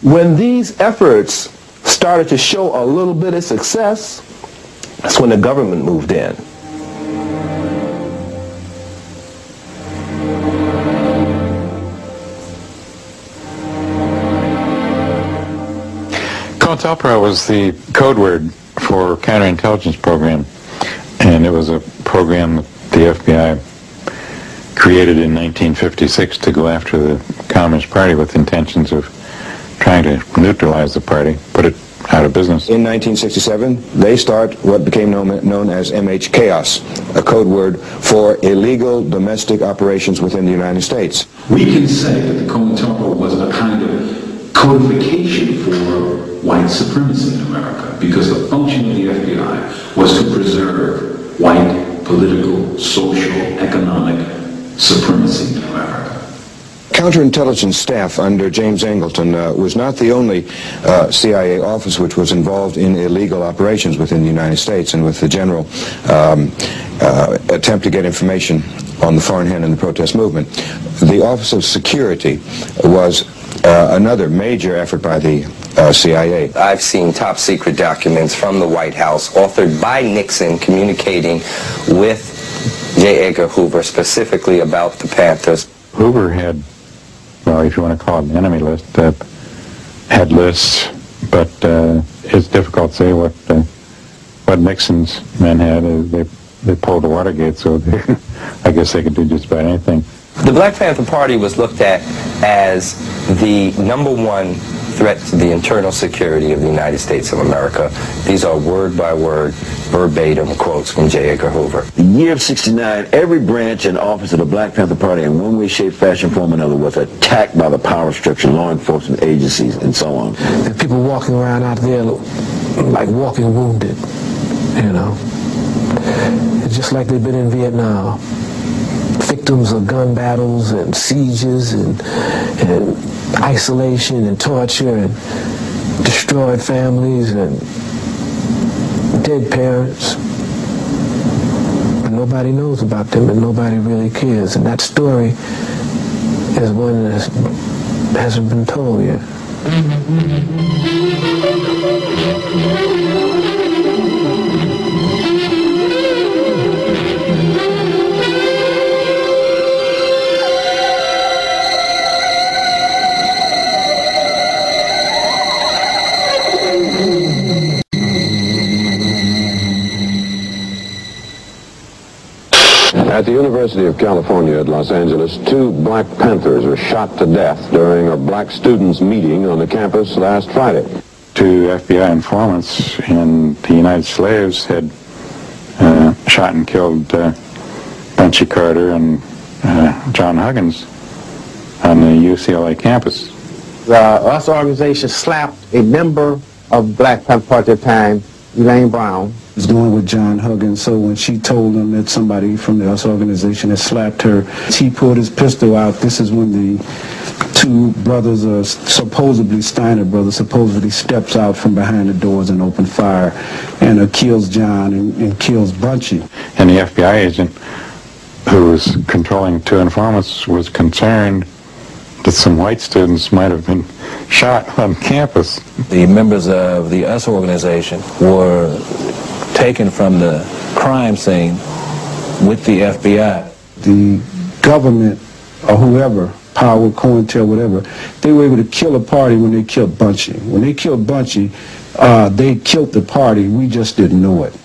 When these efforts started to show a little bit of success, that's when the government moved in. COINTELPRO was the code word for counterintelligence program, and it was a program that the FBI created in 1956 to go after the Communist Party with intentions of trying to neutralize the party, put it out of business. In 1967, they start what became known as MH Chaos, a code word for illegal domestic operations within the United States. We can say that the COINTELPRO was a kind of codification for white supremacy in America, because the function of the FBI was to preserve white political, social, economic supremacy in America. Counterintelligence staff under James Angleton was not the only CIA office which was involved in illegal operations within the United States and with the general attempt to get information on the foreign hand in the protest movement. The Office of Security was another major effort by the CIA. I've seen top secret documents from the White House authored by Nixon communicating with J. Edgar Hoover specifically about the Panthers. Hoover had, well, if you want to call it an enemy list, had lists, but it's difficult to say what Nixon's men had. They pulled the Watergate, so I guess they could do just about anything. The Black Panther Party was looked at as the #1 threat to the internal security of the United States of America. These are word-by-word, verbatim quotes from J. Edgar Hoover. The year of '69, every branch and office of the Black Panther Party in one way, shape, fashion, form, or another was attacked by the power structure, law enforcement agencies, and so on. And people walking around out there like walking wounded, you know. It's just like they've been in Vietnam. Victims of gun battles and sieges and isolation and torture and destroyed families and dead parents. But nobody knows about them and nobody really cares. And that story is one that hasn't been told yet. At the University of California at Los Angeles, 2 Black Panthers were shot to death during a black students' meeting on the campus last Friday. 2 FBI informants and the United Slaves had shot and killed Bunchy Carter and John Huggins on the UCLA campus. Us organization slapped a member of Black Panther Party at the time, Elaine Brown. Was doing with John Huggins, so when she told him that somebody from the US organization had slapped her, he pulled his pistol out. This is when the 2 brothers, supposedly Steiner brothers, supposedly steps out from behind the doors and open fire and kills John and kills Bunchy. And the FBI agent who was controlling 2 informants was concerned that some white students might have been shot on campus. The members of the US organization were taken from the crime scene with the FBI. The government or whoever, power, COINTEL, whatever, they were able to kill a party when they killed Bunchy. When they killed Bunchy, they killed the party. We just didn't know it.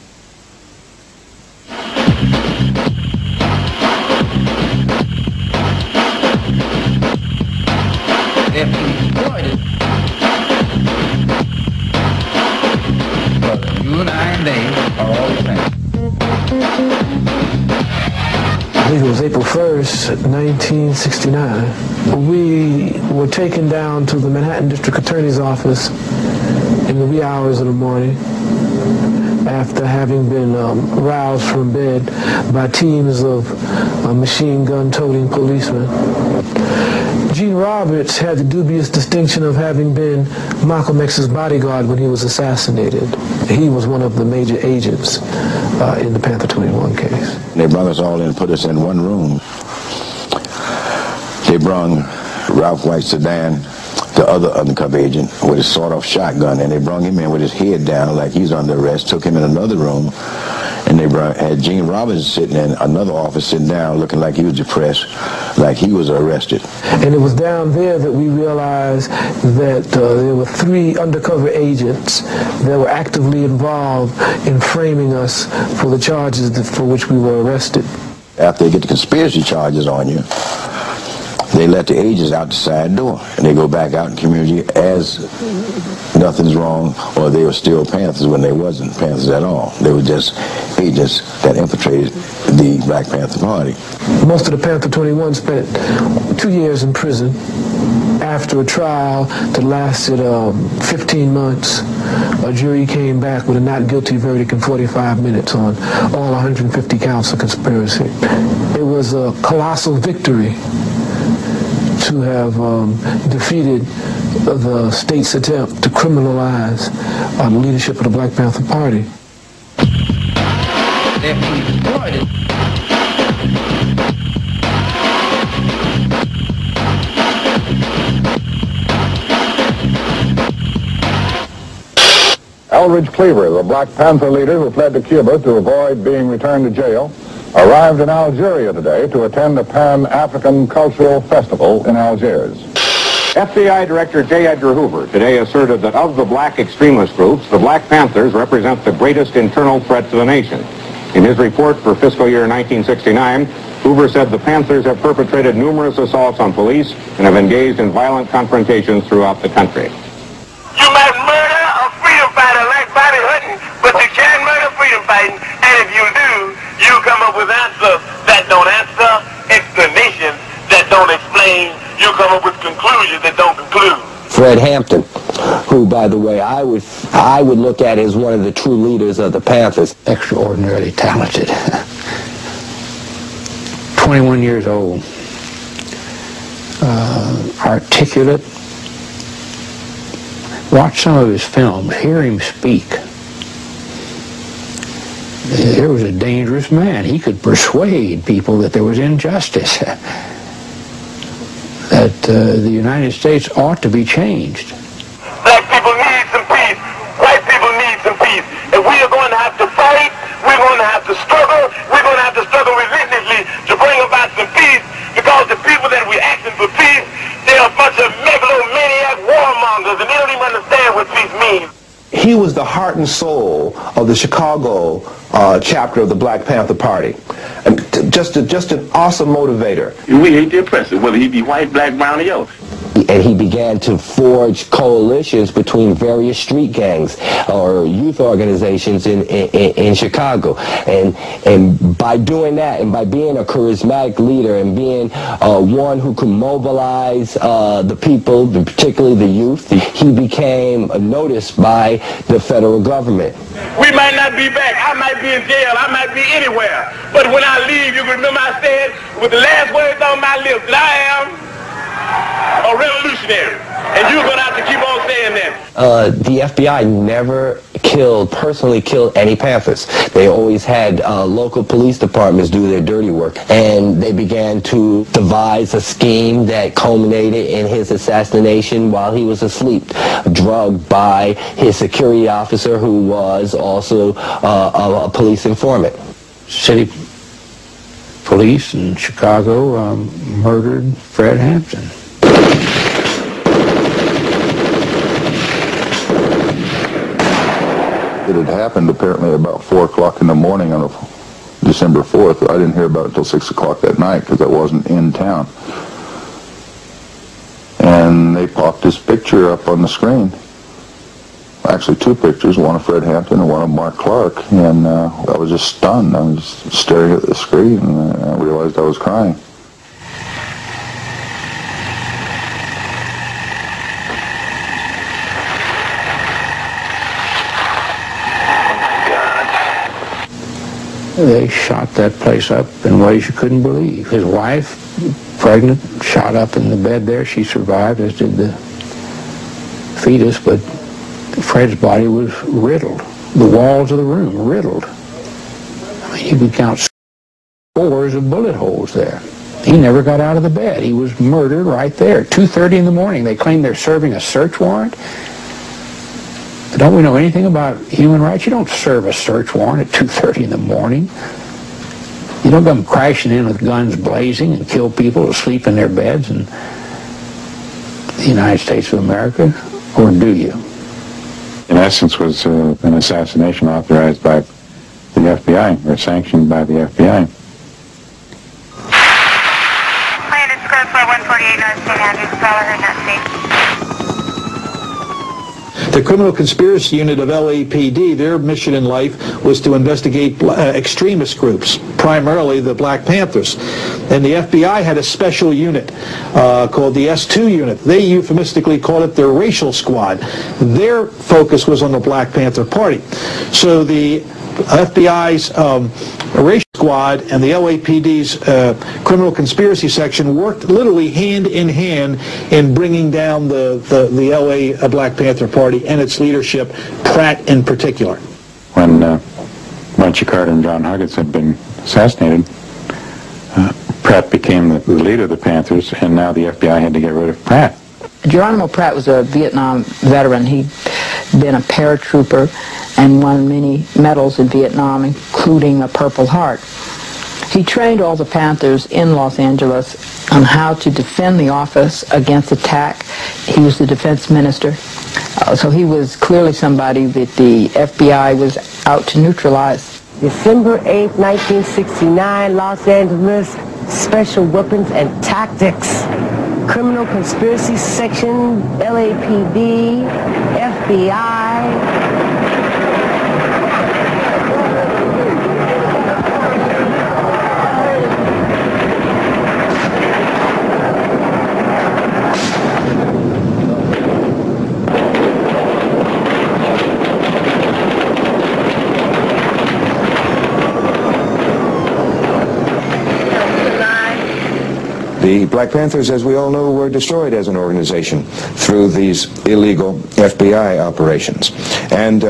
I believe it was April 1st, 1969. We were taken down to the Manhattan District Attorney's office in the wee hours of the morning after having been roused from bed by teams of machine gun-toting policemen. Gene Roberts had the dubious distinction of having been Malcolm X's bodyguard when he was assassinated. He was one of the major agents in the Panther 21 case. They brought us all in and put us in one room. They brought Ralph White sedan, the other undercover agent with his sawed-off shotgun, and they brought him in with his head down like he's under arrest, took him in another room, and they had Gene Robinson sitting in another office sitting down looking like he was depressed, like he was arrested. And it was down there that we realized that there were 3 undercover agents that were actively involved in framing us for the charges for which we were arrested. After they get the conspiracy charges on you, they let the agents out the side door, and they go back out in the community as nothing's wrong, or they were still Panthers when they wasn't Panthers at all. They were just agents that infiltrated the Black Panther Party. Most of the Panther 21 spent 2 years in prison. After a trial that lasted 15 months, a jury came back with a not guilty verdict in 45 minutes on all 150 counts of conspiracy. It was a colossal victory to have defeated the state's attempt to criminalize the leadership of the Black Panther Party. Eldridge Cleaver, the Black Panther leader who fled to Cuba to avoid being returned to jail, arrived in Algeria today to attend the Pan-African Cultural Festival in Algiers. FBI Director J. Edgar Hoover today asserted that of the black extremist groups, the Black Panthers represent the greatest internal threat to the nation. In his report for fiscal year 1969, Hoover said the Panthers have perpetrated numerous assaults on police and have engaged in violent confrontations throughout the country. You might murder a freedom fighter like Bobby Hutton, but you can't murder freedom fighting, and if you do, you come up with answers that don't answer, explanations that don't explain, you come up with conclusions that don't conclude. Fred Hampton, who, by the way, I would look at as one of the true leaders of the Panthers. Extraordinarily talented. 21 years old. Articulate. Watch some of his films, hear him speak. There was a dangerous man. He could persuade people that there was injustice, that the United States ought to be changed. Black people need some peace. White people need some peace. And we are going to have to fight. We're going to have to struggle. We're going to have to struggle relentlessly to bring about some peace, because the people that we're asking for peace, they're a bunch of megalomaniac warmongers, and they don't even understand what peace means. He was the heart and soul of the Chicago chapter of the Black Panther Party. And just an awesome motivator. We hate the oppressor, whether he be white, black, brown, or yellow. And he began to forge coalitions between various street gangs or youth organizations in Chicago. And by doing that, and by being a charismatic leader and being one who could mobilize the people, particularly the youth, he became noticed by the federal government. We might not be back. I might be in jail. I might be anywhere. But when I leave, you can remember I said with the last words on my lips that I am a revolutionary, and you're going to have to keep on saying that. The FBI never personally killed any Panthers. They always had local police departments do their dirty work, and they began to devise a scheme that culminated in his assassination while he was asleep, drugged by his security officer, who was also a police informant. City police in Chicago murdered Fred Hampton. It had happened apparently about 4 o'clock in the morning on December 4th. I didn't hear about it until 6 o'clock that night because I wasn't in town. And they popped this picture up on the screen. Actually 2 pictures, one of Fred Hampton and one of Mark Clark. And I was just stunned. I was staring at the screen and I realized I was crying. They shot that place up in ways you couldn't believe. His wife, pregnant, shot up in the bed there. She survived, as did the fetus, but Fred's body was riddled. The walls of the room riddled. I mean, you could count scores of bullet holes there. He never got out of the bed. He was murdered right there, 2:30 in the morning. They claim they're serving a search warrant. Don't we know anything about human rights? You don't serve a search warrant at 2:30 in the morning. You don't come crashing in with guns blazing and kill people who sleep in their beds in the United States of America, or do you? In essence, was an assassination authorized by the FBI, or sanctioned by the FBI. Plaintiff's code for 148 North St. Andrews, caller heard not state. The criminal conspiracy unit of LAPD, their mission in life was to investigate extremist groups, primarily the Black Panthers. And the FBI had a special unit called the S2 unit. They euphemistically called it their racial squad. Their focus was on the Black Panther Party. So the FBI's racial squad and the LAPD's criminal conspiracy section worked literally hand in hand in bringing down the LA Black Panther Party and its leadership, Pratt in particular. When Bunchy Carter and John Huggins had been assassinated, Pratt became the leader of the Panthers, and now the FBI had to get rid of Pratt. Geronimo Pratt was a Vietnam veteran. He'd been a paratrooper and won many medals in Vietnam, including a Purple Heart. He trained all the Panthers in Los Angeles on how to defend the office against attack. He was the defense minister. So he was clearly somebody that the FBI was out to neutralize. December 8, 1969, Los Angeles, Special Weapons and Tactics. Criminal Conspiracy Section, LAPD, FBI. The Black Panthers, as we all know, were destroyed as an organization through these illegal FBI operations. And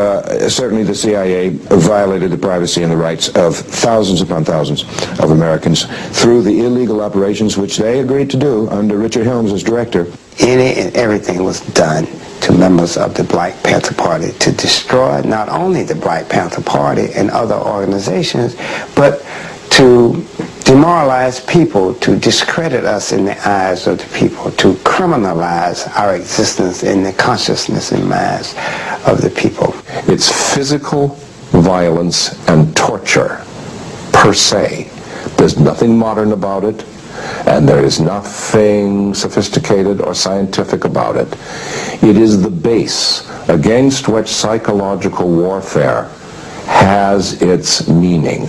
certainly the CIA violated the privacy and the rights of thousands upon thousands of Americans through the illegal operations which they agreed to do under Richard Helms as director. Any and everything was done to members of the Black Panther Party to destroy not only the Black Panther Party and other organizations, but to demoralize people, to discredit us in the eyes of the people, to criminalize our existence in the consciousness and minds of the people. It's physical violence and torture per se. There's nothing modern about it, and there is nothing sophisticated or scientific about it. It is the base against which psychological warfare has its meaning.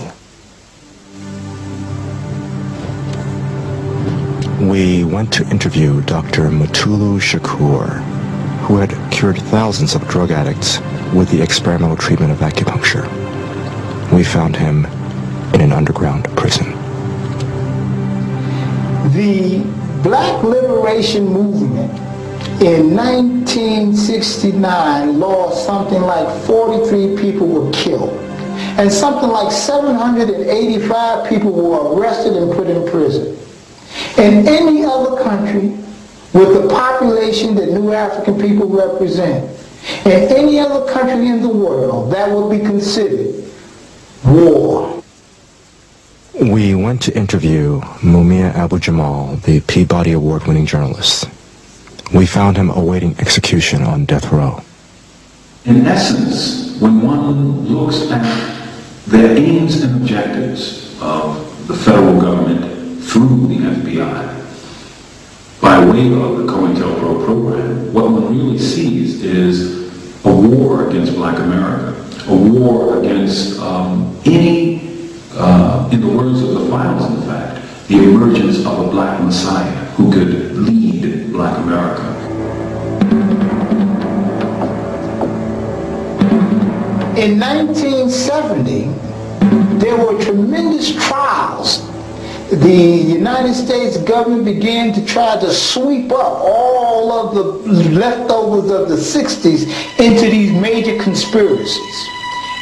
We went to interview Dr. Mutulu Shakur, who had cured thousands of drug addicts with the experimental treatment of acupuncture. We found him in an underground prison. The Black Liberation Movement in 1969 lost something like 43 people were killed, and something like 785 people were arrested and put in prison. In any other country with the population that New African people represent, in any other country in the world, that would be considered war. We went to interview Mumia Abu-Jamal, the Peabody Award-winning journalist. We found him awaiting execution on death row. In essence, when one looks at the aims and objectives of the federal government through the FBI, by way of the COINTELPRO program, what one really sees is a war against Black America, a war against any, in the words of the files in fact, the emergence of a Black Messiah who could lead Black America. In 1970, there were tremendous trials. The United States government began to try to sweep up all of the leftovers of the 60s into these major conspiracies.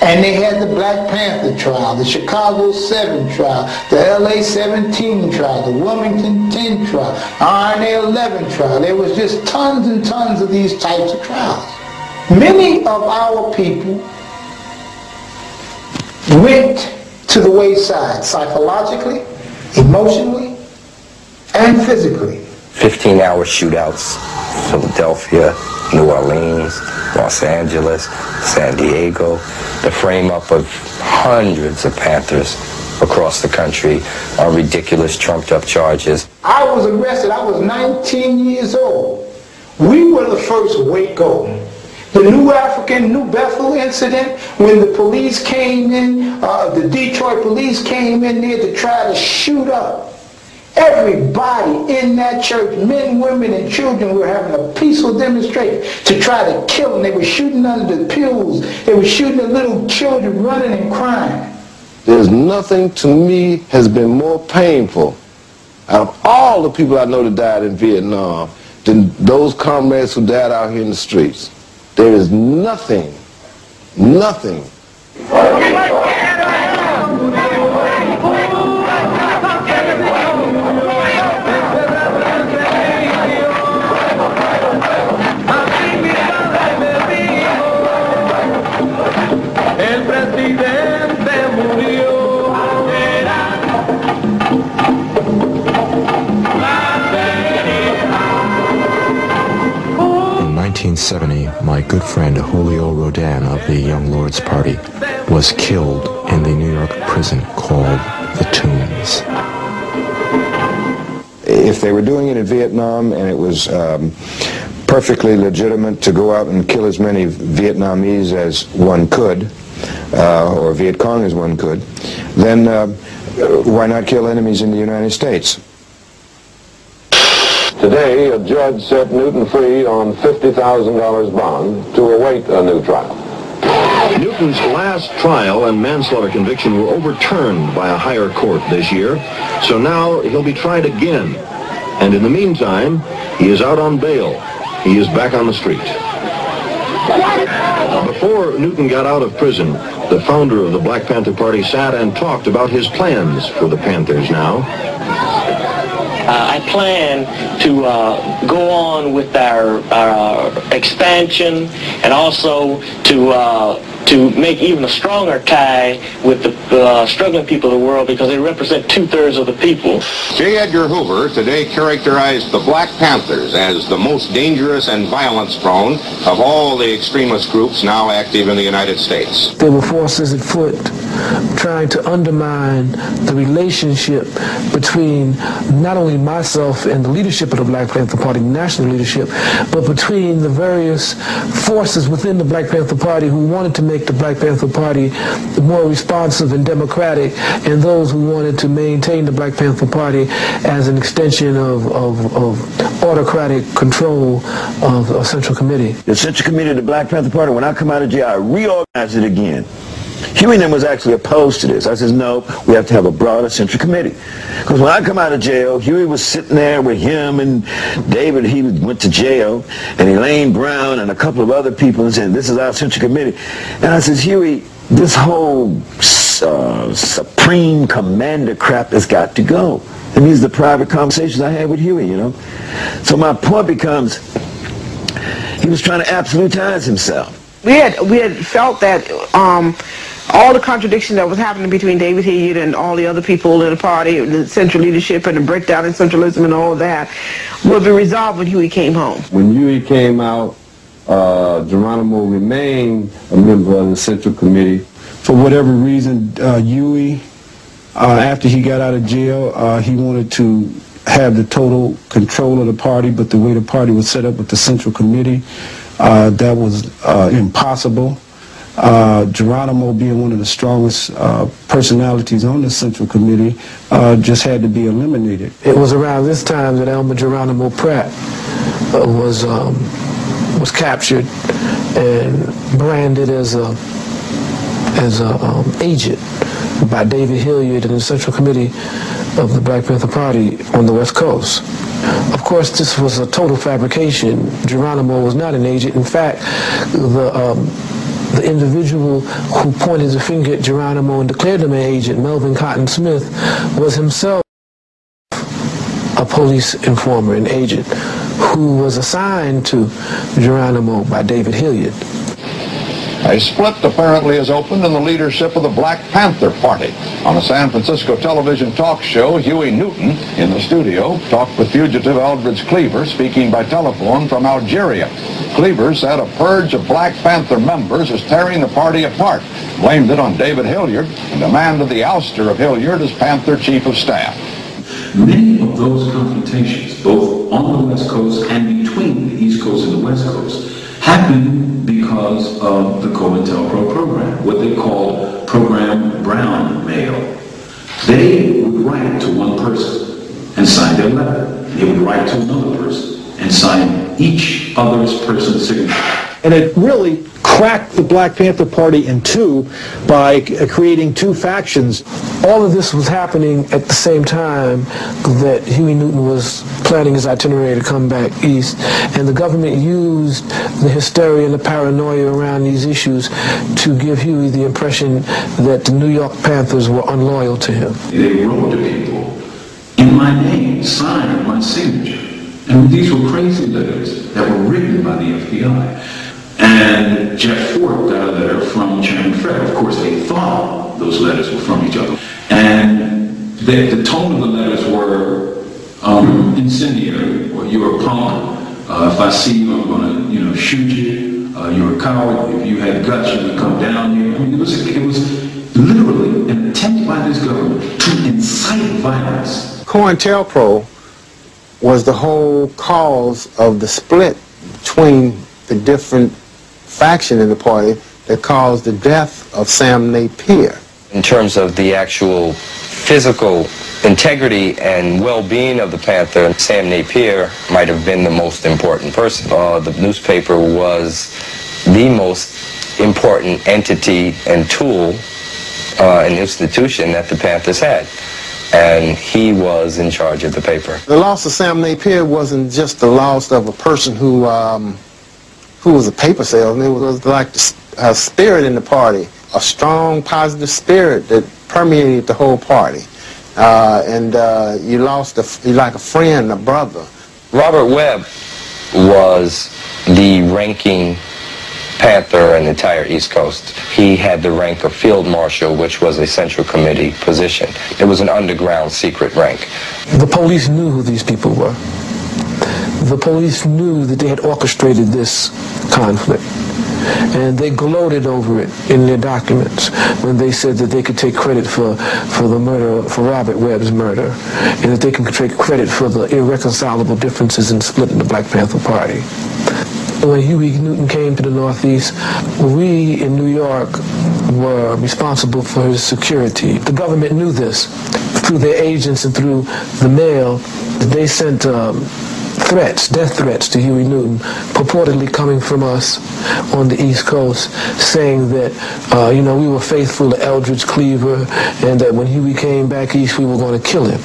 And they had the Black Panther trial, the Chicago 7 trial, the LA 17 trial, the Wilmington 10 trial, RNA 11 trial. There was just tons and tons of these types of trials. Many of our people went to the wayside psychologically, emotionally, and physically. 15-hour shootouts, Philadelphia, New Orleans, Los Angeles, San Diego, the frame-up of hundreds of Panthers across the country on ridiculous, trumped-up charges. I was arrested. I was 19 years old. We were the first Waco. The New Bethel incident, when the police came in, the Detroit police came in there to try to shoot up everybody in that church, men, women, and children, were having a peaceful demonstration to try to kill them. They were shooting under the pews. They were shooting at little children running and crying. There's nothing to me has been more painful out of all the people I know that died in Vietnam than those comrades who died out here in the streets. There is nothing. In 1970, my good friend Julio Rodin of the Young Lords Party was killed in the New York prison called the Tombs. If they were doing it in Vietnam and it was perfectly legitimate to go out and kill as many Vietnamese as one could, or Viet Cong as one could, then why not kill enemies in the United States? Today, a judge set Newton free on $50,000 bond to await a new trial. Newton's last trial and manslaughter conviction were overturned by a higher court this year, so now he'll be tried again. And in the meantime, he is out on bail. He is back on the street. Before Newton got out of prison, the founder of the Black Panther Party sat and talked about his plans for the Panthers now. I plan to go on with our expansion, and also to make even a stronger tie with the struggling people of the world, because they represent 2/3 of the people. J. Edgar Hoover today characterized the Black Panthers as the most dangerous and violence-prone of all the extremist groups now active in the United States. There were forces at foot trying to undermine the relationship between not only myself and the leadership of the Black Panther Party, national leadership, but between the various forces within the Black Panther Party who wanted to make the Black Panther Party more responsive and democratic, and those who wanted to maintain the Black Panther Party as an extension of autocratic control of a Central Committee. The Central Committee of the Black Panther Party, when I come out of jail, I reorganize it again. Huey and them was actually opposed to this. I said, no, we have to have a broader Central Committee. Because when I come out of jail, Huey was sitting there with him and David, he went to jail, and Elaine Brown and a couple of other people, and said, this is our Central Committee. And I said, Huey, this whole supreme commander crap has got to go. And these are the private conversations I had with Huey, you know. So my point becomes, he was trying to absolutize himself. We had felt that all the contradiction that was happening between David Head and all the other people in the party, the central leadership and the breakdown in centralism and all of that, would be resolved when Huey came home. When Huey came out, Geronimo remained a member of the Central Committee. For whatever reason, Huey, after he got out of jail, he wanted to have the total control of the party, but the way the party was set up with the Central Committee, that was impossible. Geronimo, being one of the strongest personalities on the Central Committee, just had to be eliminated. It was around this time that Elmer Geronimo Pratt was captured and branded as a agent by David Hilliard and the Central Committee of the Black Panther Party on the West Coast. Of course, this was a total fabrication. Geronimo was not an agent. In fact, the individual who pointed the finger at Geronimo and declared him an agent, Melvin Cotton Smith, was himself a police informer, an agent, who was assigned to Geronimo by David Hilliard. A split apparently has opened in the leadership of the Black Panther Party. On a San Francisco television talk show, Huey Newton, in the studio, talked with fugitive Eldridge Cleaver, speaking by telephone from Algeria. Cleaver said a purge of Black Panther members is tearing the party apart, blamed it on David Hilliard, and demanded the ouster of Hilliard as Panther Chief of Staff. Many of those confrontations, both on the West Coast and between the East Coast and the West Coast, happened because of the COINTELPRO program, what they call Program Brown Mail. They would write to one person and sign their letter. They would write to another person and sign each other's person's signature. And it really cracked the Black Panther Party in two by creating two factions. All of this was happening at the same time that Huey Newton was planning his itinerary to come back east, and the government used the hysteria and the paranoia around these issues to give Huey the impression that the New York Panthers were unloyal to him. They wrote to people in my name, signed my signature. And these were crazy letters that were written by the FBI. And Jeff Fort got a letter from Chairman Fred. Of course, they thought those letters were from each other. And the tone of the letters were incendiary. Or you're a punk. If I see you, I'm going to, shoot you. You're a coward. If you had guts, you would come down here. I mean, it was literally an attempt by this government to incite violence. COINTELPRO was the whole cause of the split between the different faction in the party that caused the death of Sam Napier. In terms of the actual physical integrity and well-being of the Panther, Sam Napier might have been the most important person. The newspaper was the most important entity and tool, an institution that the Panthers had. And he was in charge of the paper. The loss of Sam Napier wasn't just the loss of a person who was a paper salesman. It was like a spirit in the party, a strong, positive spirit that permeated the whole party. You lost like a friend, a brother. Robert Webb was the ranking Panther in the entire East Coast. He had the rank of Field Marshal, which was a Central Committee position. It was an underground secret rank. The police knew who these people were. The police knew that they had orchestrated this conflict. And they gloated over it in their documents when they said that they could take credit for the murder, for Robert Webb's murder, and that they could take credit for the irreconcilable differences in splitting the Black Panther Party. When Huey Newton came to the Northeast, we in New York were responsible for his security. The government knew this through their agents and through the mail. They sent threats, death threats to Huey Newton, purportedly coming from us on the East Coast, saying that, we were faithful to Eldridge Cleaver and that when Huey came back east, we were going to kill him.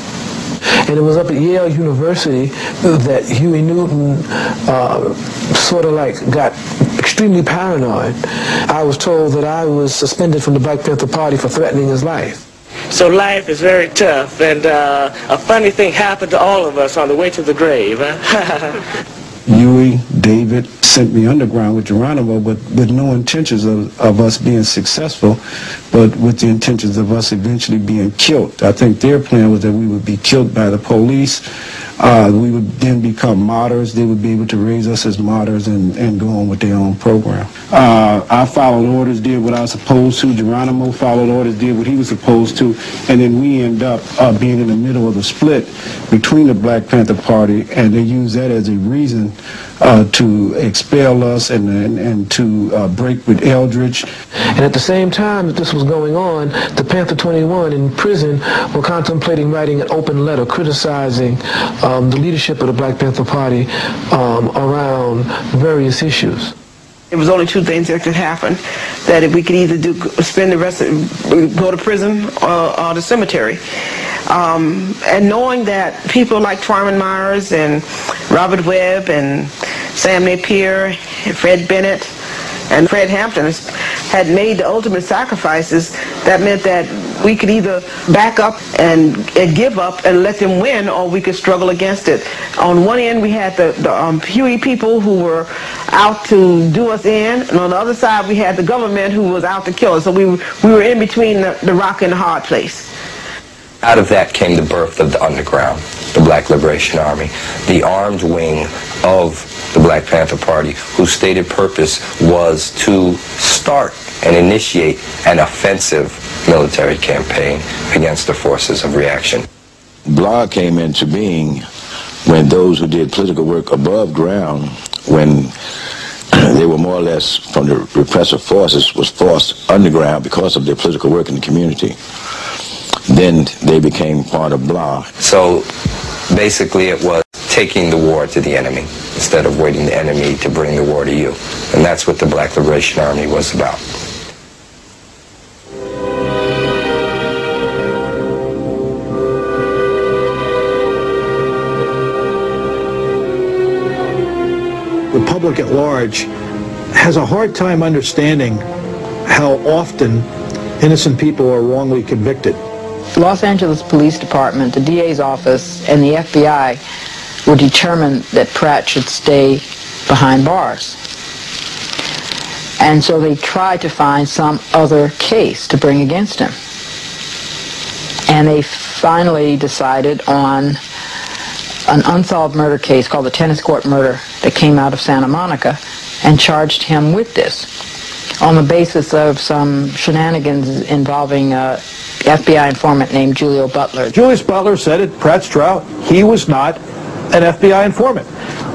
And it was up at Yale University that Huey Newton sort of like got extremely paranoid. I was told that I was suspended from the Black Panther Party for threatening his life. So life is very tough, and a funny thing happened to all of us on the way to the grave. Huey, David sent me underground with Geronimo, but with no intentions of us being successful, but with the intentions of us eventually being killed. I think their plan was that we would be killed by the police. We would then become martyrs. They would be able to raise us as martyrs and go on with their own program. I followed orders, did what I was supposed to. Geronimo followed orders, did what he was supposed to. And then we end up being in the middle of the split between the Black Panther Party, and they use that as a reason to expel us and to break with Eldridge. And at the same time that this was going on, the Panther 21 in prison were contemplating writing an open letter criticizing the leadership of the Black Panther Party around various issues. There was only two things that could happen, that if we could either spend the rest of, go to prison or the cemetery. And knowing that people like Twyman Myers and Robert Webb and Sam Napier and Fred Bennett And Fred Hampton had made the ultimate sacrifices. That meant that we could either back up and give up and let them win, or we could struggle against it. On one end, we had the Huey people who were out to do us in, and on the other side, we had the government who was out to kill us. So we were in between the rock and the hard place. Out of that came the birth of the underground, the Black Liberation Army, the armed wing of the Black Panther Party, whose stated purpose was to start and initiate an offensive military campaign against the forces of reaction. BLA came into being when those who did political work above ground, when they were more or less from the repressive forces, was forced underground because of their political work in the community. Then they became part of BLA. So basically it was taking the war to the enemy instead of waiting the enemy to bring the war to you. And that's what the Black Liberation Army was about. The public at large has a hard time understanding how often innocent people are wrongly convicted. The Los Angeles Police Department, the DA's office, and the FBI were determined that Pratt should stay behind bars. And so they tried to find some other case to bring against him. And they finally decided on an unsolved murder case called the tennis court murder that came out of Santa Monica, and charged him with this on the basis of some shenanigans involving FBI informant named Julio Butler. Julius Butler said at Pratt's trial he was not an FBI informant.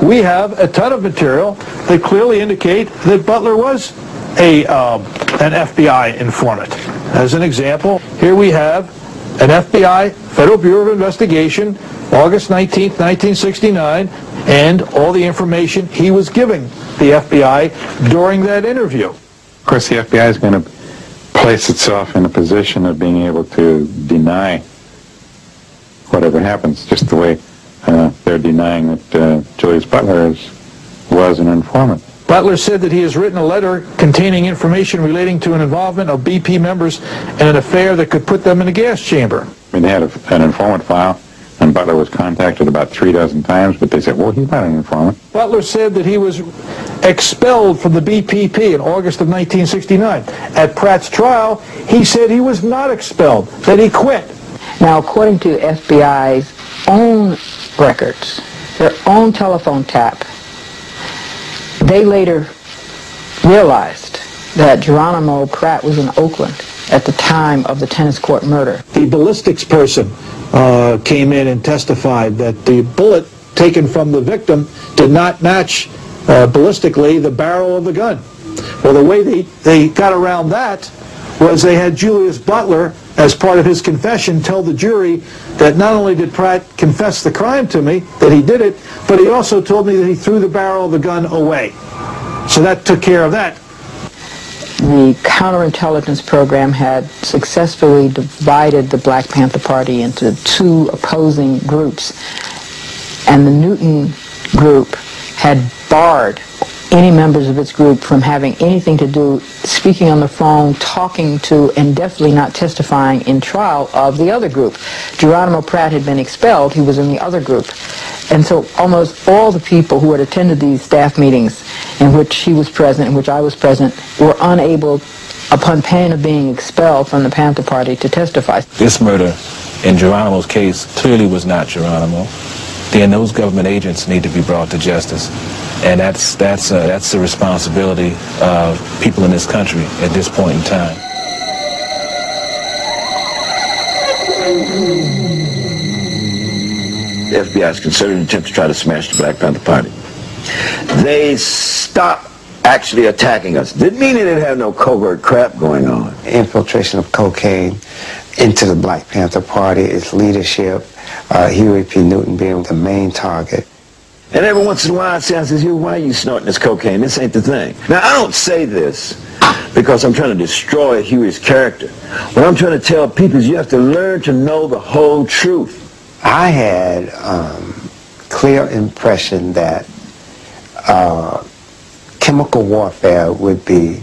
We have a ton of material that clearly indicate that Butler was an FBI informant. As an example, here we have an FBI Federal Bureau of Investigation, August 19th, 1969, and all the information he was giving the FBI during that interview. Of course, the FBI is going to place itself in a position of being able to deny whatever happens, just the way they're denying that Julius Butler was an informant. Butler said that he has written a letter containing information relating to an involvement of BP members in an affair that could put them in a gas chamber. I mean, they had an informant file, and Butler was contacted about 36 times, but they said, well, he's not an informant. Butler said that he was expelled from the BPP in August of 1969. At Pratt's trial, he said he was not expelled, that he quit. Now, according to FBI's own records, their own telephone tap, they later realized that Geronimo Pratt was in Oakland at the time of the tennis court murder. The ballistics person came in and testified that the bullet taken from the victim did not match ballistically the barrel of the gun. Well, the way they got around that was they had Julius Butler, as part of his confession, tell the jury that not only did Pratt confess the crime to me, that he did it, but he also told me that he threw the barrel of the gun away. So that took care of that. The counterintelligence program had successfully divided the Black Panther Party into two opposing groups, and the Newton group had barred any members of its group from having anything to do, speaking on the phone, talking to, and definitely not testifying in trial of the other group. Geronimo Pratt had been expelled. He was in the other group. And so almost all the people who had attended these staff meetings in which he was present, in which I was present, were unable, upon pain of being expelled from the Panther Party, to testify. This murder in Geronimo's case clearly was not Geronimo. Then those government agents need to be brought to justice. And that's the responsibility of people in this country at this point in time. The FBI is considered an attempt to try to smash the Black Panther Party. They stopped actually attacking us. Didn't mean they didn't have no covert crap going on. Infiltration of cocaine into the Black Panther Party, its leadership, Huey P. Newton being the main target. And every once in a while I says, Huey, why are you snorting this cocaine? This ain't the thing. Now, I don't say this because I'm trying to destroy Huey's character. What I'm trying to tell people is you have to learn to know the whole truth. I had clear impression that chemical warfare would be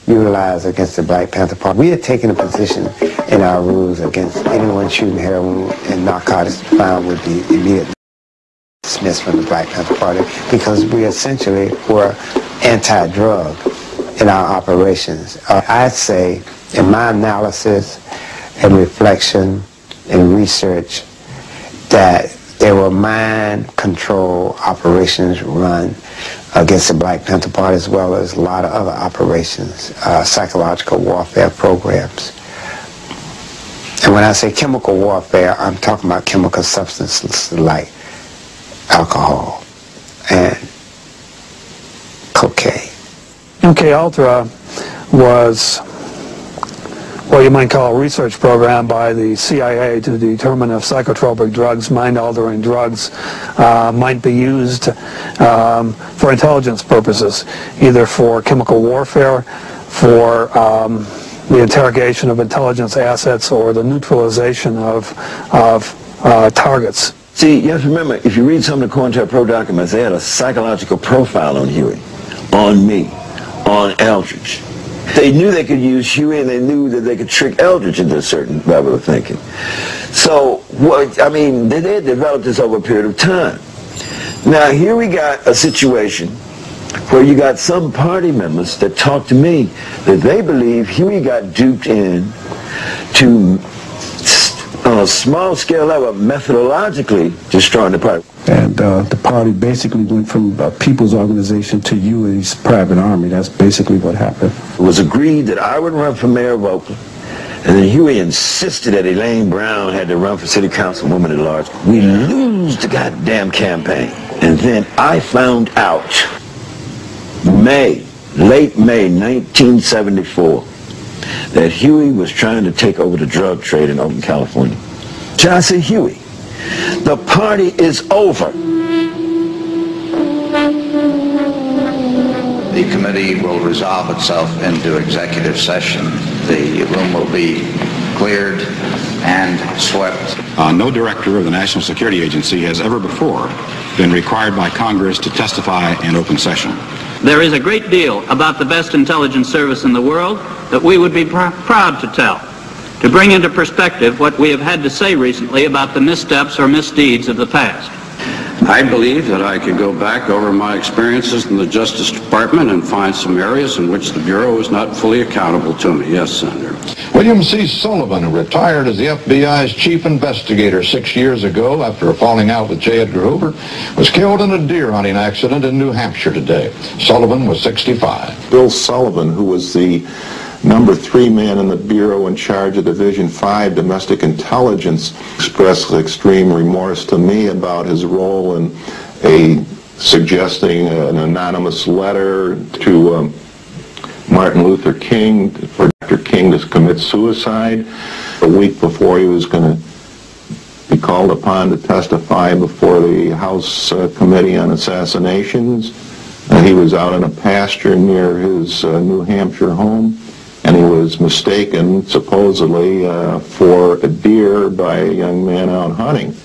utilized against the Black Panther Party. We had taken a position in our rules against anyone shooting heroin and narcotics found would be immediately dismissed from the Black Panther Party, because we essentially were anti-drug in our operations. I'd say, in my analysis and reflection and research, that there were mind control operations run against the Black Panther Party, as well as a lot of other operations, psychological warfare programs. And when I say chemical warfare, I'm talking about chemical substances like alcohol and cocaine. MK-Ultra was what you might call a research program by the CIA to determine if psychotropic drugs, mind-altering drugs, might be used for intelligence purposes, either for chemical warfare, for the interrogation of intelligence assets, or the neutralization of targets. See, you have to remember, if you read some of the COINTELPRO documents, they had a psychological profile on Huey, on me, on Eldridge. They knew they could use Huey, and they knew that they could trick Eldridge into a certain level of thinking. So, they developed this over a period of time. Now, here we got a situation where you got some party members that talk to me that they believe Huey got duped in to, on a small scale level, methodologically destroying the party. And the party basically went from a people's organization to Huey's private army. That's basically what happened. It was agreed that I would run for mayor of Oakland, and then Huey insisted that Elaine Brown had to run for city councilwoman at large. We lose the goddamn campaign. And then I found out, late May 1974, that Huey was trying to take over the drug trade in Oakland, California. So I said, Huey, the party is over. The committee will resolve itself into executive session. The room will be cleared and swept. No director of the National Security Agency has ever before been required by Congress to testify in open session. There is a great deal about the best intelligence service in the world that we would be proud to tell, to bring into perspective what we have had to say recently about the missteps or misdeeds of the past. I believe that I could go back over my experiences in the Justice Department and find some areas in which the Bureau is not fully accountable to me. Yes, Senator. William C. Sullivan, who retired as the FBI's chief investigator 6 years ago after a falling out with J. Edgar Hoover, was killed in a deer hunting accident in New Hampshire today. Sullivan was 65. Bill Sullivan, who was the number 3 man in the Bureau in charge of Division 5 Domestic Intelligence, expressed extreme remorse to me about his role in suggesting an anonymous letter to Martin Luther King for Dr. King to commit suicide a week before he was going to be called upon to testify before the House Committee on Assassinations. He was out in a pasture near his New Hampshire home, and he was mistaken, supposedly, for a deer by a young man out hunting,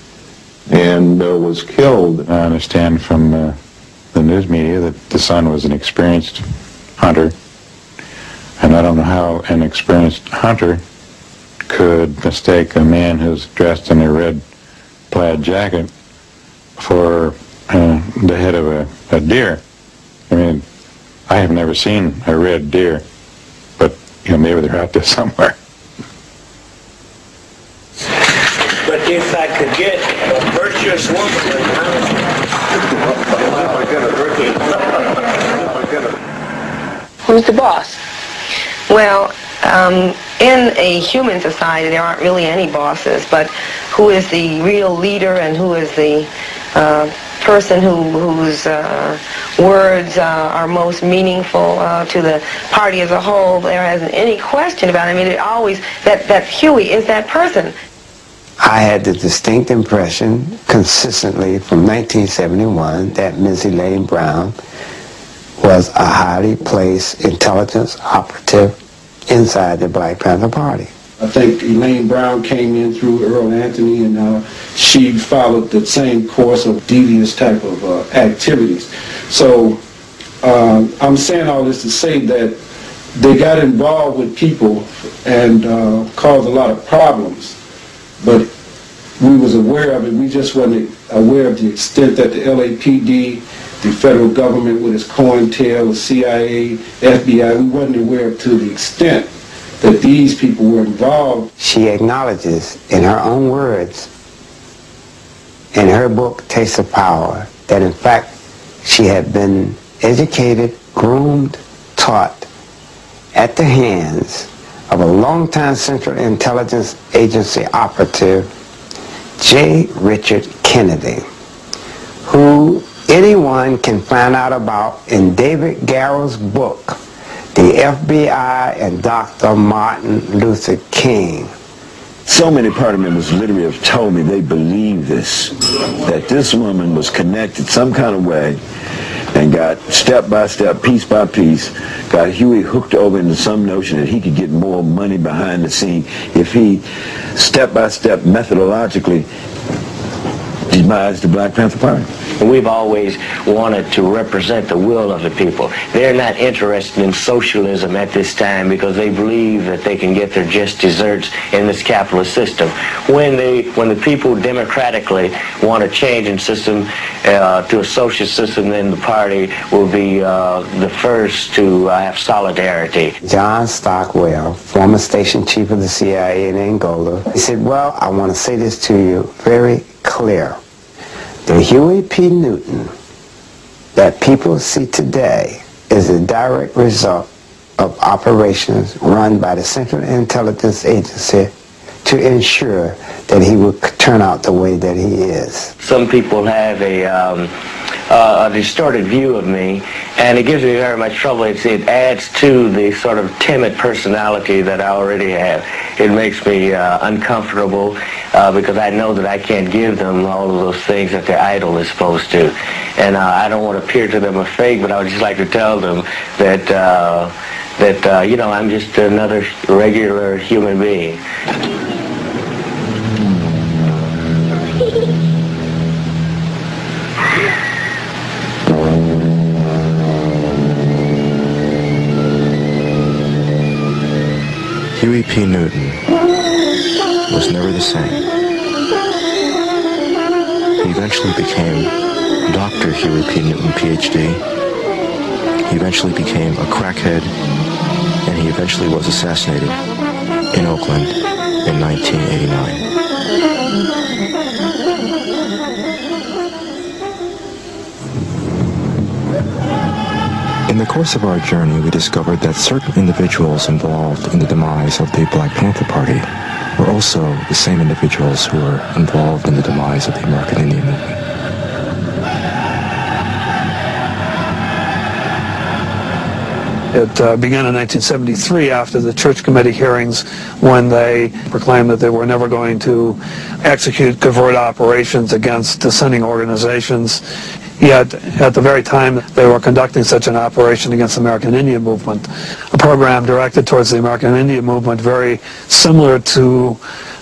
and was killed. I understand from the news media that the son was an experienced hunter, and I don't know how an experienced hunter could mistake a man who's dressed in a red plaid jacket for the head of a deer. I mean, I have never seen a red deer, but maybe they're out there somewhere. But if I could get a virtuous woman, who's the boss? Well, in a human society, there aren't really any bosses, but who is the real leader and who is the person whose words are most meaningful to the party as a whole? There isn't any question about it. I mean, it always, that Huey is that person. I had the distinct impression consistently from 1971 that Ms. Elaine Brown was a highly placed intelligence operative inside the Black Panther Party. I think Elaine Brown came in through Earl Anthony, and she followed the same course of devious type of activities. So I'm saying all this to say that they got involved with people and caused a lot of problems, but we was aware of it. We just wasn't aware of the extent that the LAPD, the federal government with its COINTELPRO, the CIA, FBI, we wasn't aware to the extent that these people were involved. She acknowledges in her own words, in her book, Taste of Power, that in fact she had been educated, groomed, taught at the hands of a longtime Central Intelligence Agency operative, J. Richard Kennedy, who anyone can find out about in David Garrow's book, The FBI and Dr. Martin Luther King. So many party members literally have told me they believe this, that this woman was connected some kind of way and got step by step, piece by piece, got Huey hooked over into some notion that he could get more money behind the scene if he step by step methodologically demised the Black Panther Party. We've always wanted to represent the will of the people. They're not interested in socialism at this time because they believe that they can get their just desserts in this capitalist system. When the people democratically want to change in system to a socialist system, then the party will be the first to have solidarity. John Stockwell, former station chief of the CIA in Angola, he said, well, I want to say this to you very clear. The Huey P. Newton that people see today is a direct result of operations run by the Central Intelligence Agency to ensure that he would turn out the way that he is. Some people have a distorted view of me, and it gives me very much trouble. It adds to the sort of timid personality that I already have. It makes me uncomfortable because I know that I can't give them all of those things that their idol is supposed to. And I don't want to appear to them a fake, but I would just like to tell them that, you know, I'm just another regular human being. Huey P. Newton was never the same. He eventually became Dr. Huey P. Newton, Ph.D. He eventually became a crackhead, and he eventually was assassinated in Oakland in 1989. In the course of our journey, we discovered that certain individuals involved in the demise of the Black Panther Party were also the same individuals who were involved in the demise of the American Indian Movement. It began in 1973 after the Church Committee hearings, when they proclaimed that they were never going to execute covert operations against dissenting organizations. Yet, at the very time they were conducting such an operation against the American Indian Movement, a program directed towards the American Indian Movement very similar to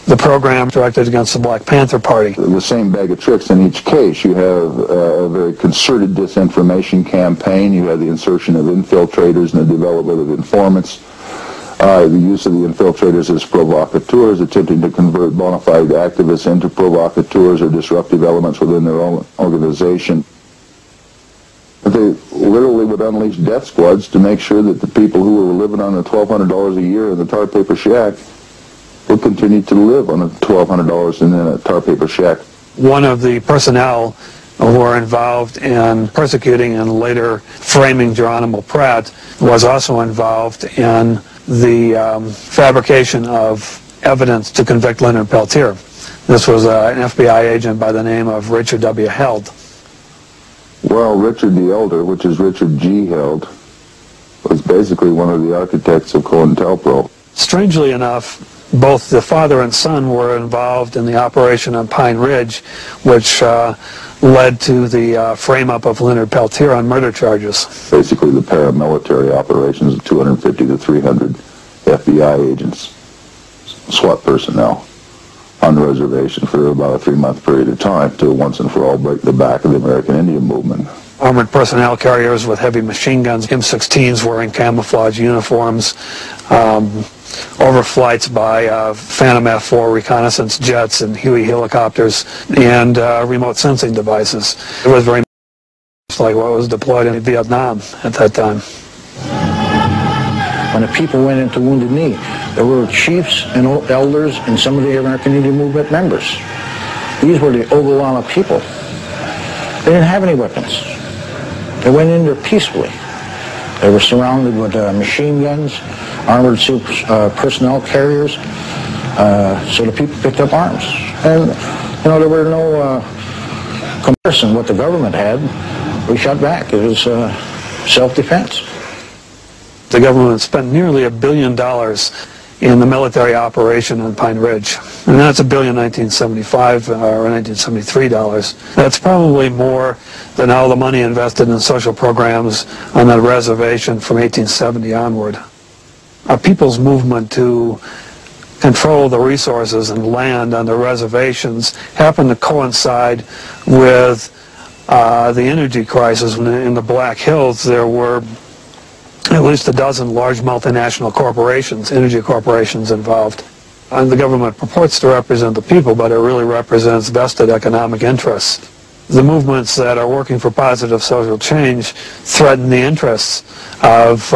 the program directed against the Black Panther Party. The same bag of tricks in each case. You have a very concerted disinformation campaign. You have the insertion of infiltrators and the development of informants. The use of the infiltrators as provocateurs, attempting to convert bona fide activists into provocateurs or disruptive elements within their own organization. They literally would unleash death squads to make sure that the people who were living on the $1,200 a year in the tar paper shack would continue to live on the $1,200 in a tar paper shack. One of the personnel who were involved in persecuting and later framing Geronimo Pratt was also involved in the fabrication of evidence to convict Leonard Peltier. This was an FBI agent by the name of Richard W. Held. Well, Richard the Elder, which is Richard G. Held, was basically one of the architects of COINTELPRO. Strangely enough, both the father and son were involved in the operation on Pine Ridge, which led to the frame-up of Leonard Peltier on murder charges. Basically the paramilitary operations of 250 to 300 FBI agents, SWAT personnel, on the reservation for about a 3-month period of time to once and for all break the back of the American Indian Movement. armored personnel carriers with heavy machine guns, M16s wearing camouflage uniforms, overflights by Phantom F-4 reconnaissance jets and Huey helicopters, and remote sensing devices. It was very much like what was deployed in Vietnam at that time. When the people went into Wounded Knee, there were chiefs and elders and some of the American Indian Movement members. These were the Oglala people. They didn't have any weapons. They went in there peacefully. They were surrounded with machine guns, armored personnel carriers, so the people picked up arms. And, you know, there were no comparison what the government had. We shot back. It was self-defense. The government spent nearly $1 billion in the military operation on Pine Ridge. And that's $1 billion in 1975 or 1973 dollars. That's probably more than all the money invested in social programs on the reservation from 1870 onward. Our people's movement to control the resources and land on the reservations happened to coincide with the energy crisis. In the Black Hills, there were at least a dozen large multinational corporations, energy corporations involved. And the government purports to represent the people, but it really represents vested economic interests. The movements that are working for positive social change threaten the interests of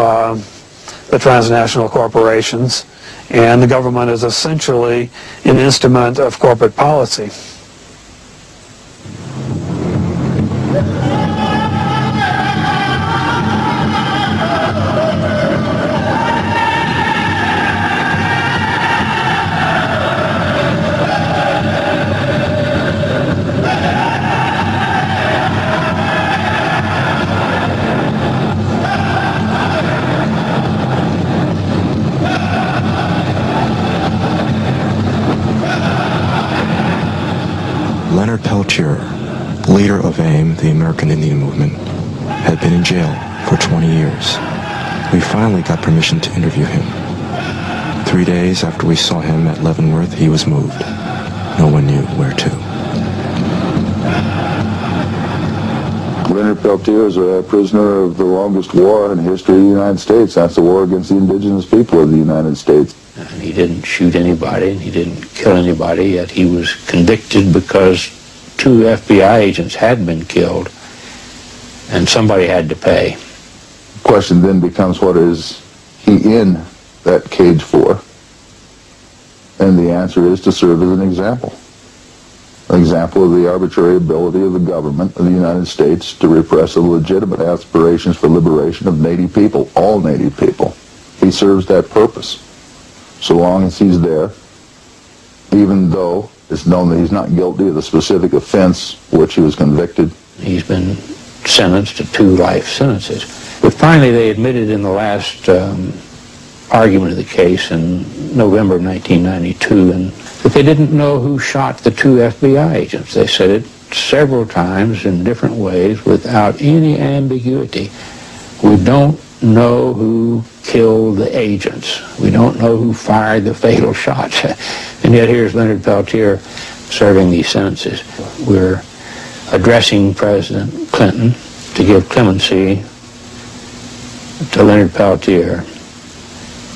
the transnational corporations, and the government is essentially an instrument of corporate policy. Leonard Peltier, leader of AIM, the American Indian Movement, had been in jail for 20 years. We finally got permission to interview him. 3 days after we saw him at Leavenworth, he was moved. No one knew where to. Leonard Peltier is a prisoner of the longest war in the history of the United States. That's the war against the indigenous people of the United States. And he didn't shoot anybody, and he didn't kill anybody, yet he was convicted because 2 FBI agents had been killed, and somebody had to pay. The question then becomes, what is he in that cage for? And the answer is to serve as an example. An example of the arbitrary ability of the government of the United States to repress the legitimate aspirations for liberation of Native people, all Native people. He serves that purpose. So long as he's there, even though it's known that he's not guilty of the specific offense for which he was convicted. He's been sentenced to 2 life sentences. But finally they admitted in the last argument of the case in November of 1992 that they didn't know who shot the 2 FBI agents. They said it several times in different ways without any ambiguity. We don't know who killed the agents. We don't know who fired the fatal shots. And yet here's Leonard Peltier serving these sentences. We're addressing President Clinton to give clemency to Leonard Peltier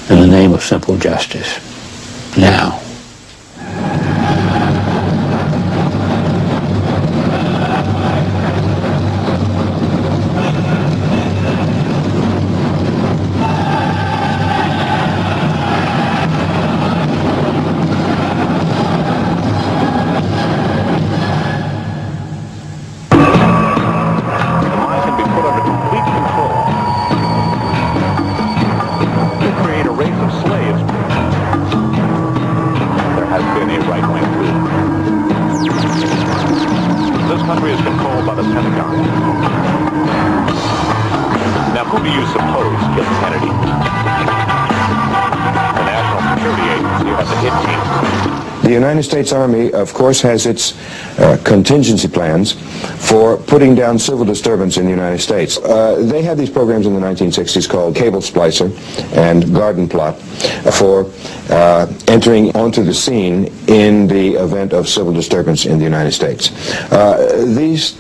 in the name of simple justice. Now. The United States Army, of course, has its contingency plans for putting down civil disturbance in the United States. They had these programs in the 1960s called Cable Splicer and Garden Plot for entering onto the scene in the event of civil disturbance in the United States. These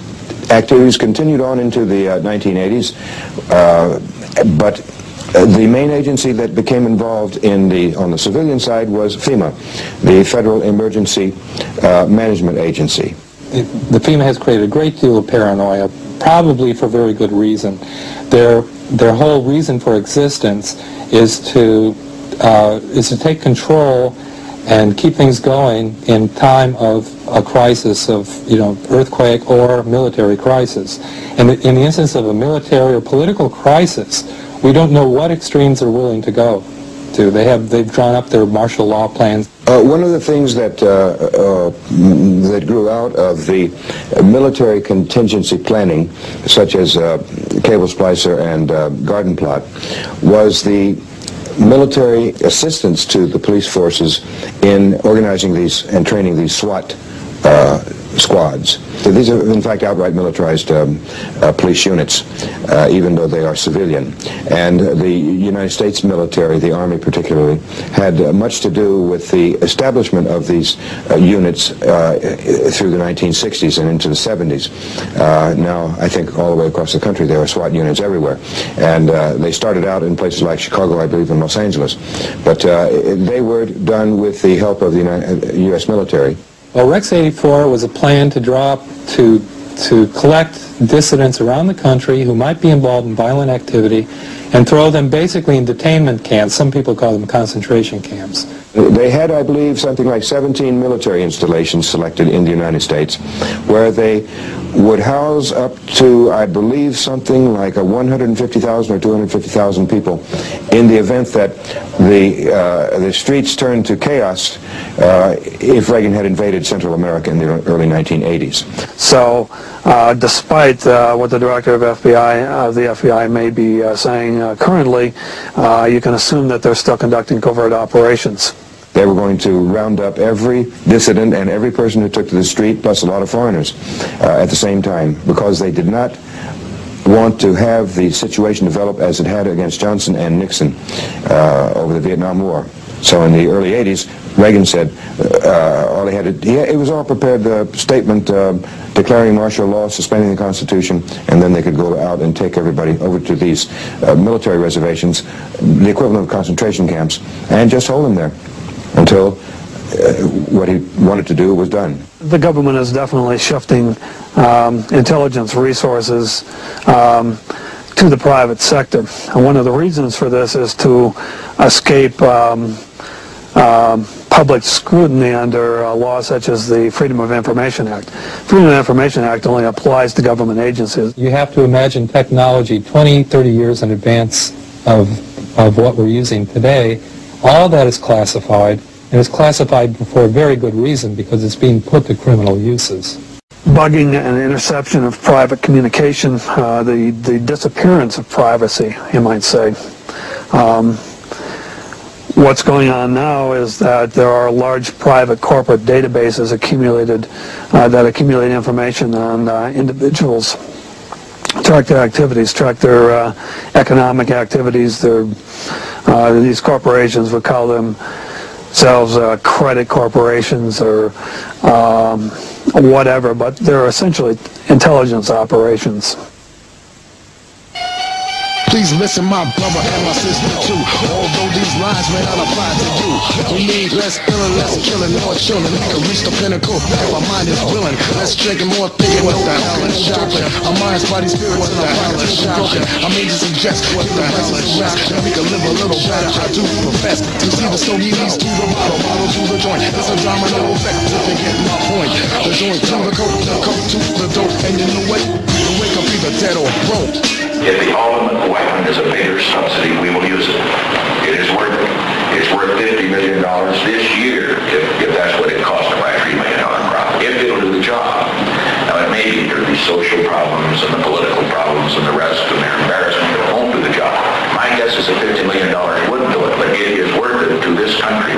activities continued on into the 1980s, but the main agency that became involved on the civilian side was FEMA, the Federal Emergency Management Agency. The FEMA has created a great deal of paranoia, probably for very good reason. Their whole reason for existence is to take control and keep things going in time of a crisis of, earthquake or military crisis. And in the instance of a military or political crisis, we don't know what extremes they're willing to go to. They've drawn up their martial law plans. One of the things that grew out of the military contingency planning, such as Cable Splicer and Garden Plot, was the military assistance to the police forces in organizing these and training these SWAT squads. So these are, in fact, outright militarized police units, even though they are civilian. And the United States military, the Army particularly, had much to do with the establishment of these units through the 1960s and into the 70s. Now, I think all the way across the country there are SWAT units everywhere. And they started out in places like Chicago, I believe, and Los Angeles. But they were done with the help of the U.S. military. Well, Rex 84 was a plan to collect dissidents around the country who might be involved in violent activity and throw them basically in detainment camps. Some people call them concentration camps. They had, I believe, something like 17 military installations selected in the United States, where they would house up to, I believe, something like 150,000 or 250,000 people in the event that the streets turned to chaos if Reagan had invaded Central America in the early 1980s. So, despite what the director of the FBI may be saying currently, you can assume that they're still conducting covert operations. They were going to round up every dissident and every person who took to the street, plus a lot of foreigners, at the same time, because they did not want to have the situation develop as it had against Johnson and Nixon over the Vietnam War. So in the early 80s, Reagan said all he had to, it was all prepared, the statement declaring martial law, suspending the Constitution, and then they could go out and take everybody over to these military reservations, the equivalent of concentration camps, and just hold them there until what he wanted to do was done. The government is definitely shifting intelligence resources to the private sector. And one of the reasons for this is to escape public scrutiny under laws such as the Freedom of Information Act. Freedom of Information Act only applies to government agencies. You have to imagine technology 20, 30 years in advance of what we're using today. All that is classified, and it's classified for a very good reason, because it's being put to criminal uses. Bugging and interception of private communication, the disappearance of privacy, you might say. What's going on now is that there are large private corporate databases that accumulate information on individuals, track their activities, track their economic activities. These corporations would call themselves credit corporations or whatever, but they're essentially intelligence operations. Please listen, my brother and my sister too. Although these lines may not apply to you, we need less killing, less killing, more chilling. We can reach the pinnacle if our mind is willing. Less drinking, more thinking. What the hell is shopping? Our minds, body, spirits, and our bodies is broken. I mean to suggest what the hell is rest, and we can live a little better. I do profess to see the stogie leads to the bottle to the joint. It's a domino effect if you get my point. The joint to the coke to the dope, and you know what? You wake up either dead or broke. If the ultimate weapon is a bigger subsidy, we will use it. It's worth $50 million this year if that's what it costs to buy a $3 million crop. If it'll do the job. Now it may be there'll be social problems and the political problems and the rest, and their embarrassment that won't do the job. My guess is that $50 million wouldn't do it, but it is worth it to this country.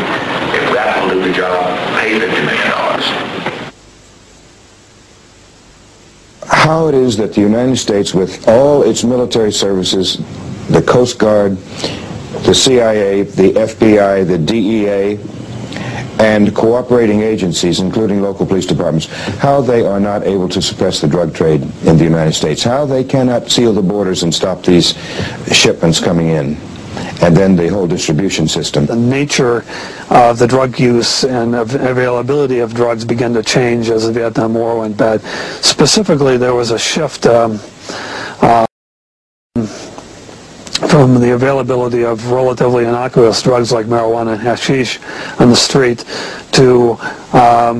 If that will do the job, pay $50 million. How it is that the United States, with all its military services, the Coast Guard, the CIA, the FBI, the DEA, and cooperating agencies, including local police departments, how they are not able to suppress the drug trade in the United States, how they cannot seal the borders and stop these shipments coming in, and then the whole distribution system. The nature of the drug use and availability of drugs began to change as the Vietnam War went bad. Specifically, there was a shift from the availability of relatively innocuous drugs like marijuana and hashish on the street to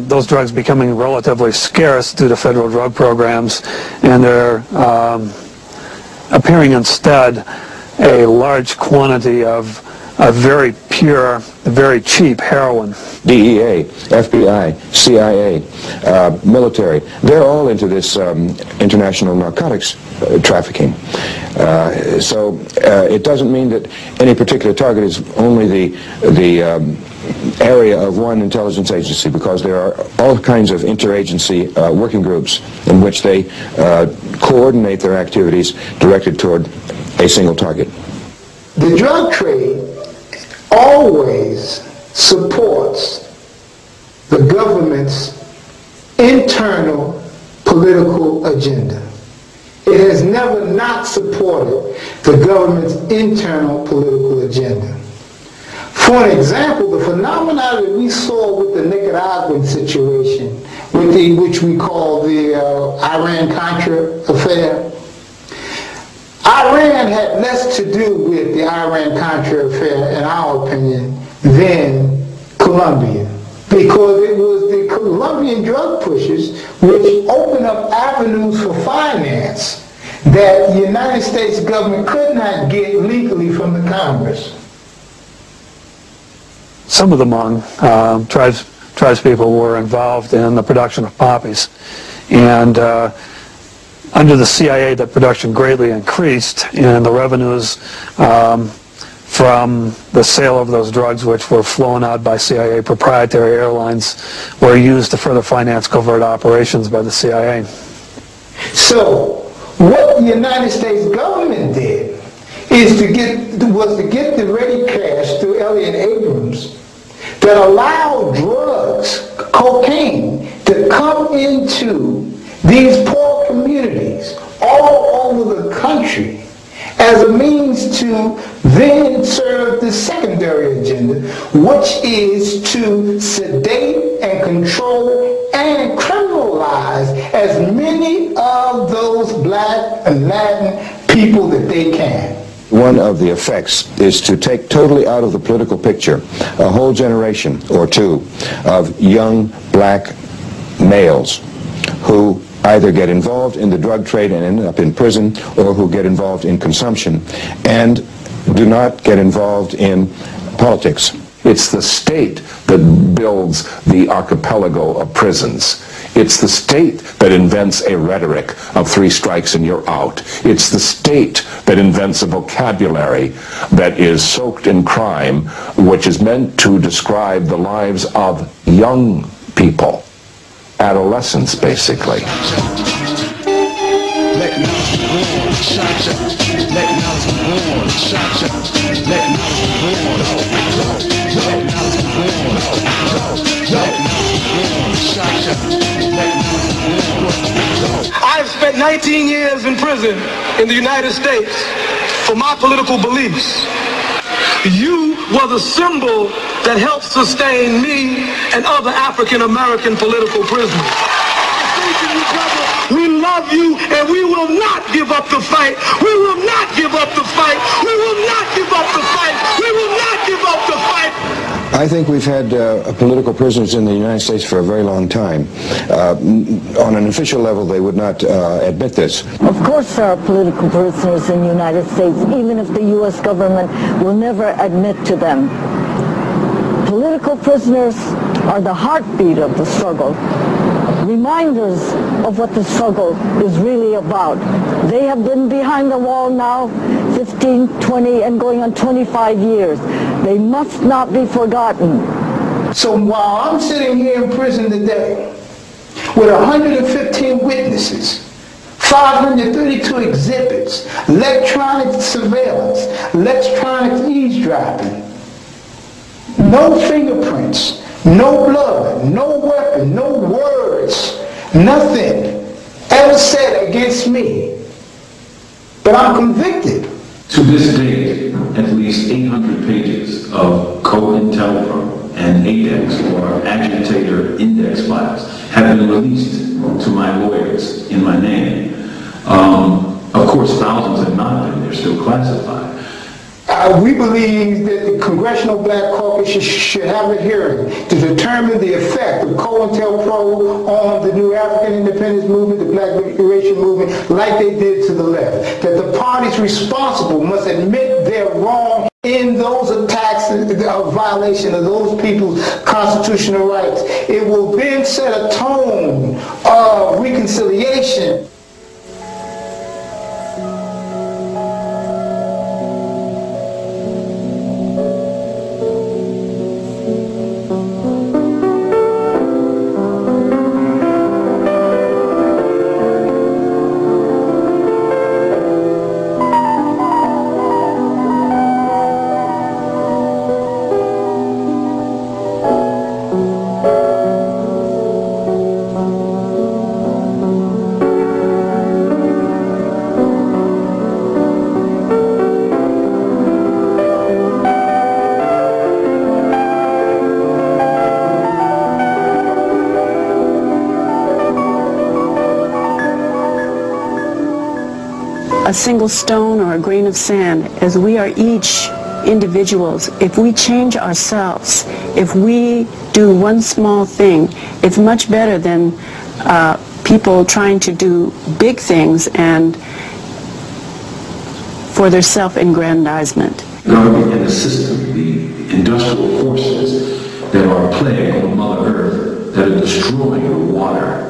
those drugs becoming relatively scarce due to federal drug programs, and they're appearing instead a large quantity of very pure, very cheap heroin. DEA, FBI, CIA, military, they're all into this international narcotics trafficking. So it doesn't mean that any particular target is only the area of one intelligence agency, because there are all kinds of interagency working groups in which they coordinate their activities directed toward a single target. The drug trade always supports the government's internal political agenda. It has never not supported the government's internal political agenda. For an example, the phenomena that we saw with the Nicaraguan situation, which we call the Iran-Contra affair, Iran had less to do with the Iran-Contra affair, in our opinion, than Colombia, because it was the Colombian drug pushers which opened up avenues for finance that the United States government could not get legally from the Congress. Some of the Hmong tribespeople were involved in the production of poppies, and under the CIA, that production greatly increased, and the revenues from the sale of those drugs, which were flown out by CIA proprietary airlines, were used to further finance covert operations by the CIA. So, what the United States government did was to get the ready cash through Elliott Abrams that allowed drugs, cocaine, to come into these poor communities all over the country as a means to then serve the secondary agenda, which is to sedate and control and criminalize as many of those black and Latin people that they can. One of the effects is to take totally out of the political picture a whole generation or two of young black males who either get involved in the drug trade and end up in prison, or who get involved in consumption and do not get involved in politics. It's the state that builds the archipelago of prisons. It's the state that invents a rhetoric of 3 strikes and you're out. It's the state that invents a vocabulary that is soaked in crime, which is meant to describe the lives of young people. Adolescence, basically. I've spent 19 years in prison in the United States for my political beliefs. You were the symbol that helped sustain me and other African American political prisoners. We love you, and we will not give up the fight. We will not give up the fight. We will not give up the fight. We will not give up the fight. I think we've had political prisoners in the United States for a very long time. On an official level, they would not admit this. Of course there are political prisoners in the United States, even if the U.S. government will never admit to them. Political prisoners are the heartbeat of the struggle, reminders of what the struggle is really about. They have been behind the wall now 15, 20, and going on 25 years. They must not be forgotten. So while I'm sitting here in prison today with 115 witnesses, 532 exhibits, electronic surveillance, electronic eavesdropping, no fingerprints, No blood, no weapon, no words, nothing ever said against me. But I'm convicted. To this date, at least 800 pages of COINTELPRO and ADEX, or agitator index files, have been released to my lawyers in my name. Of course, thousands have not been. They're still classified. We believe that the Congressional Black Caucus should have a hearing to determine the effect of COINTELPRO on the new African independence movement, the Black liberation movement, like they did to the left. That the parties responsible must admit their wrong in those attacks of violation of those people's constitutional rights. It will then set a tone of reconciliation. A single stone or a grain of sand, as we are each individuals. If we change ourselves, if we do one small thing, it's much better than people trying to do big things and for their self-aggrandizement. Government and the system, the industrial forces that are a plague on Mother Earth, that are destroying the water,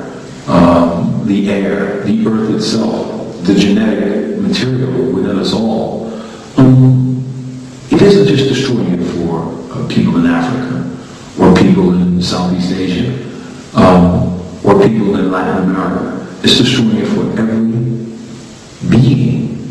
the air, the earth itself, the genetic material within us all. It isn't just destroying it for people in Africa, or people in Southeast Asia, or people in Latin America. It's destroying it for every being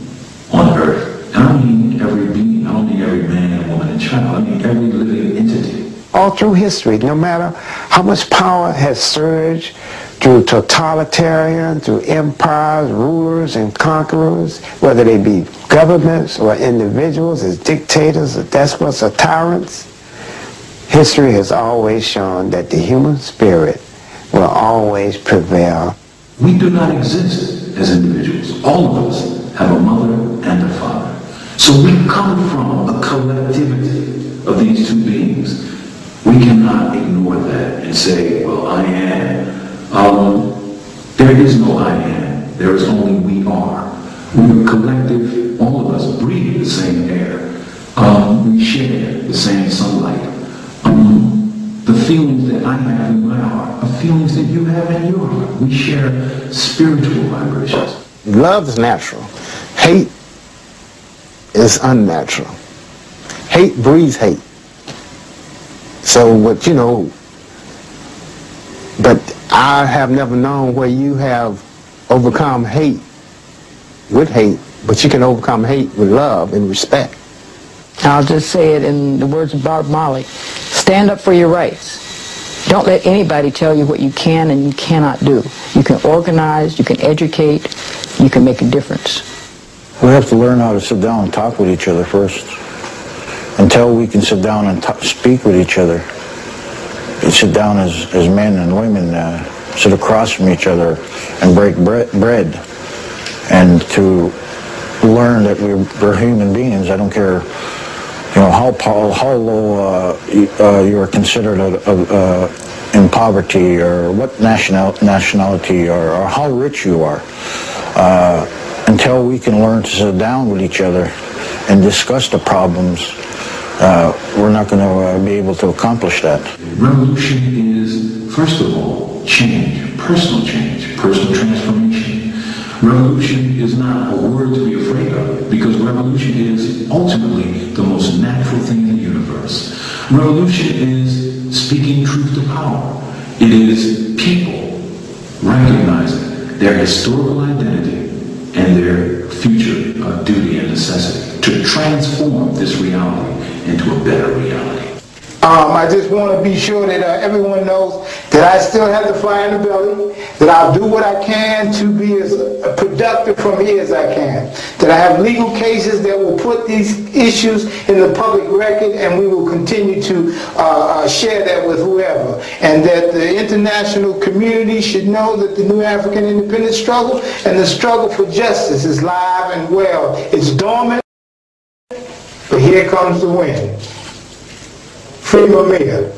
on Earth. And I don't mean every being, I don't mean every man, woman, and child. I mean every living entity. All through history, no matter how much power has surged through totalitarian, through empires, rulers, and conquerors, whether they be governments or individuals as dictators or despots or tyrants, history has always shown that the human spirit will always prevail. We do not exist as individuals. All of us have a mother and a father. So we come from a collectivity of these two beings. We cannot ignore that and say, well, I am. There is no I am. There is only we are. We are collective. All of us breathe the same air. We share the same sunlight. The feelings that I have in my heart are feelings that you have in your heart. We share spiritual vibrations. Love is natural. Hate is unnatural. Hate breeds hate. So what, you know, but I have never known where you have overcome hate with hate, but you can overcome hate with love and respect. I'll just say it in the words of Bob Marley. Stand up for your rights. Don't let anybody tell you what you can and you cannot do. You can organize, you can educate, you can make a difference. We have to learn how to sit down and talk with each other first. Until we can sit down and speak with each other, and sit down as men and women, sit across from each other and break bread, and to learn that we're human beings. I don't care, you know, how low you are considered in poverty, or what nationality, or how rich you are. Until we can learn to sit down with each other and discuss the problems, we're not going to be able to accomplish that. Revolution is, first of all, change, personal transformation. Revolution is not a word to be afraid of, because revolution is ultimately the most natural thing in the universe. Revolution is speaking truth to power. It is people recognizing their historical identity and their future duty and necessity to transform this reality into a better reality. I just want to be sure that everyone knows that I still have the fire in the belly, that I'll do what I can to be as productive from here as I can, that I have legal cases that will put these issues in the public record, and we will continue to share that with whoever, and that the international community should know that the New African Independence struggle and the struggle for justice is live and well. It's dormant, but here comes the wind. Free Mamiya.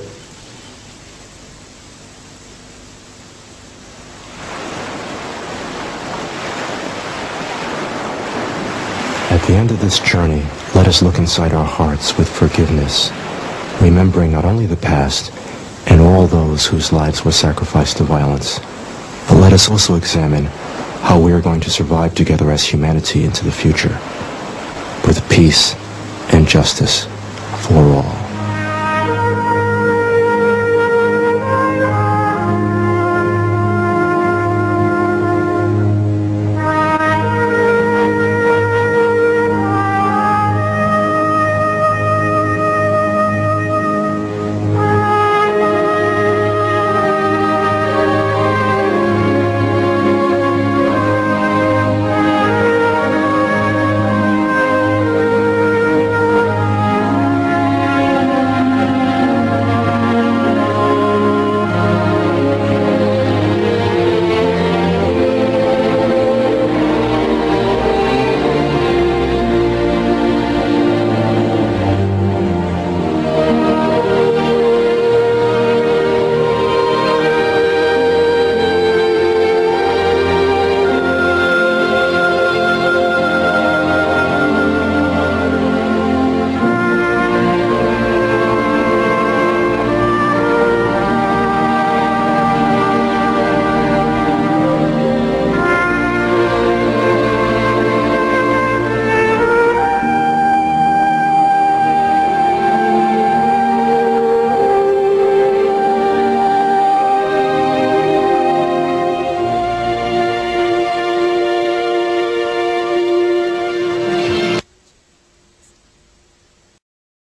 At the end of this journey, let us look inside our hearts with forgiveness, remembering not only the past and all those whose lives were sacrificed to violence, but let us also examine how we are going to survive together as humanity into the future, with peace and justice for all.